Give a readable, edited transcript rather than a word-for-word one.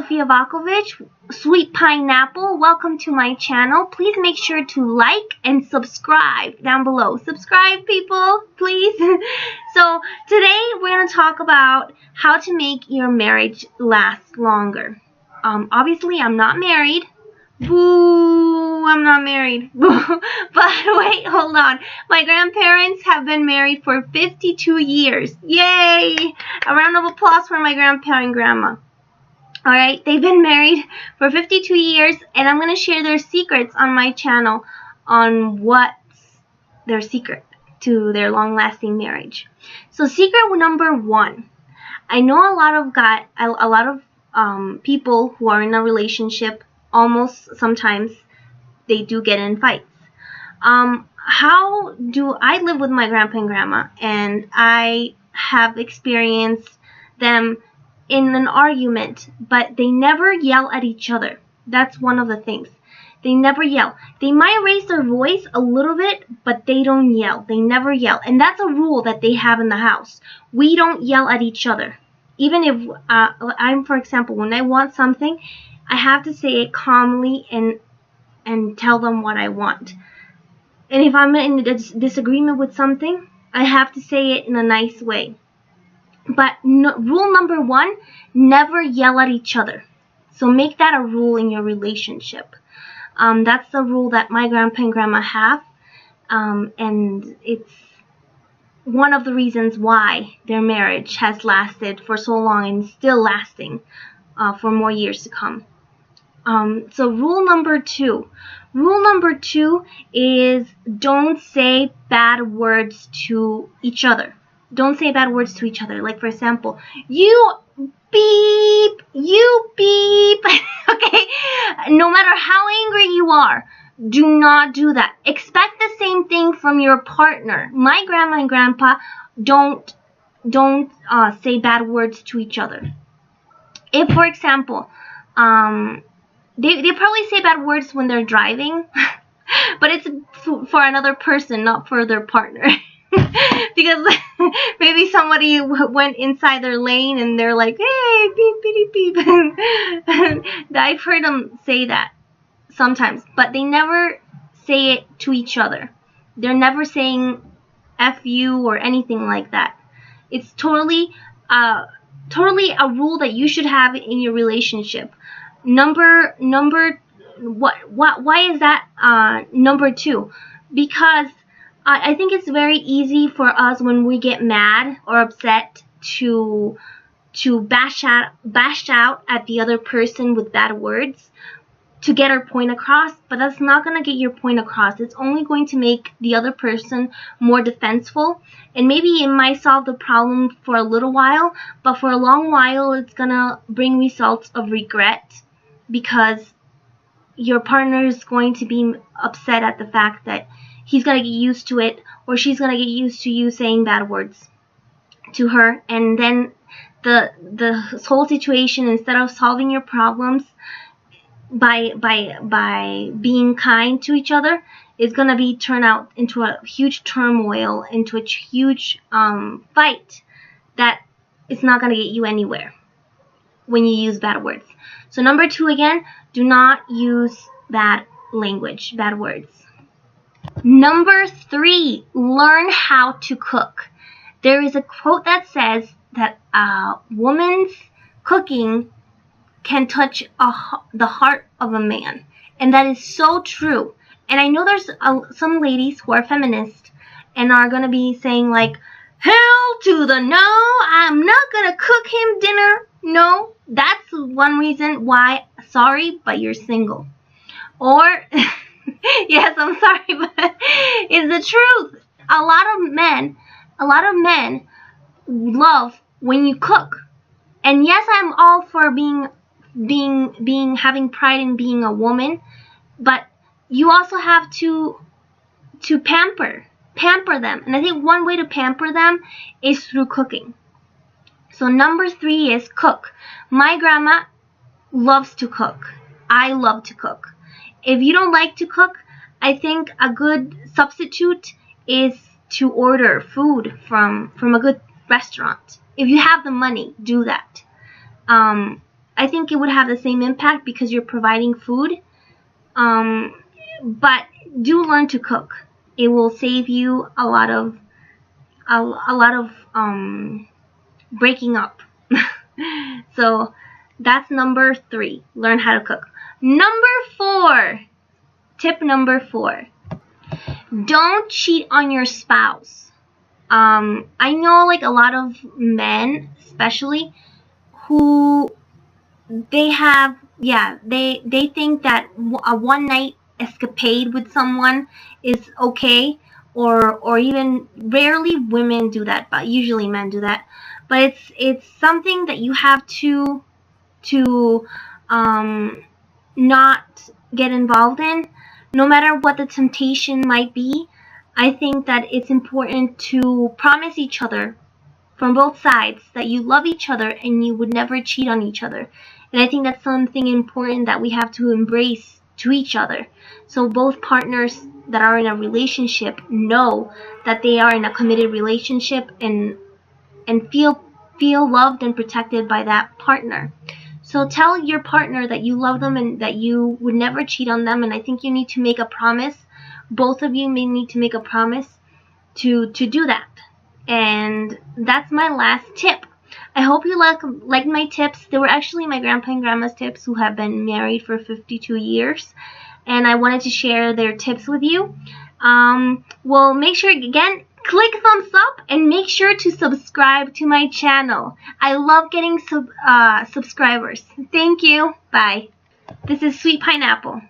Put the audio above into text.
Sofia Vakovic, Sweet Pineapple. Welcome to my channel. Please make sure to like and subscribe down below. Subscribe, people, please. So today we're going to talk about how to make your marriage last longer. Obviously, I'm not married. Boo, I'm not married. But wait, hold on. My grandparents have been married for 52 years. Yay! A round of applause for my grandpa and grandma. Alright, they've been married for 52 years, and I'm going to share their secrets on my channel on what's their secret to their long-lasting marriage. So secret number 1. I know a lot of people who are in a relationship, almost sometimes they do get in fights. How do I live with my grandpa and grandma, and I have experienced them in an argument, but they never yell at each other. That's one of the things. They never yell. They might raise their voice a little bit, but they don't yell. They never yell. And that's a rule that they have in the house. We don't yell at each other. Even if for example, when I want something, I have to say it calmly and tell them what I want. And if I'm in a disagreement with something, I have to say it in a nice way. But rule number 1, never yell at each other. So make that a rule in your relationship. That's the rule that my grandpa and grandma have. And it's one of the reasons why their marriage has lasted for so long and still lasting for more years to come. So rule number 2. Rule number 2 is don't say bad words to each other. Don't say bad words to each other. Like, for example, you beep, okay? No matter how angry you are, do not do that. Expect the same thing from your partner. My grandma and grandpa don't say bad words to each other. If, for example, they probably say bad words when they're driving, but it's for another person, not for their partner. Because maybe somebody went inside their lane and they're like, hey, beep, beep, beep. I've heard them say that sometimes, but they never say it to each other. They're never saying F you or anything like that. It's totally a rule that you should have in your relationship. Why is that number 2? Because I think it's very easy for us when we get mad or upset to bash out at the other person with bad words to get our point across, but that's not going to get your point across. It's only going to make the other person more defensive, and maybe it might solve the problem for a little while, but for a long while it's going to bring results of regret, because your partner is going to be upset at the fact that he's going to get used to it, or she's going to get used to you saying bad words to her, and then the whole situation, instead of solving your problems by being kind to each other, is going to be turned out into a huge turmoil, into a huge fight that is not going to get you anywhere when you use bad words. So number 2 again, do not use bad language, bad words. Number 3, learn how to cook. There is a quote that says that a woman's cooking can touch the heart of a man. And that is so true. And I know there's some ladies who are feminists and are going to be saying like, hell to the no, I'm not going to cook him dinner. No, that's one reason why, sorry, but you're single. Or, yes, I'm sorry, but it's the truth. A lot of men love when you cook. And yes, I'm all for having pride in being a woman, but you also have to pamper them. And I think one way to pamper them is through cooking. So number 3 is cook. My grandma loves to cook. I love to cook. If you don't like to cook, I think a good substitute is to order food from a good restaurant. If you have the money, do that. I think it would have the same impact because you're providing food. But do learn to cook. It will save you a lot of breaking up. So that's number 3. Learn how to cook. Number 4. Tip number 4. Don't cheat on your spouse. I know like a lot of men, especially, who they think that a one night escapade with someone is okay, or even rarely women do that, but usually men do that. But it's something that you have to not get involved in, no matter what the temptation might be. I think that it's important to promise each other from both sides that you love each other and you would never cheat on each other. And I think that's something important that we have to embrace to each other. So both partners that are in a relationship know that they are in a committed relationship and feel loved and protected by that partner. So tell your partner that you love them and that you would never cheat on them. And I think you need to make a promise. Both of you may need to make a promise to do that. And that's my last tip. I hope you liked my tips. They were actually my grandpa and grandma's tips, who have been married for 52 years. And I wanted to share their tips with you. Well, make sure, again, click thumbs up and make sure to subscribe to my channel. I love getting subscribers. Thank you. Bye. This is Sweet Pineapple.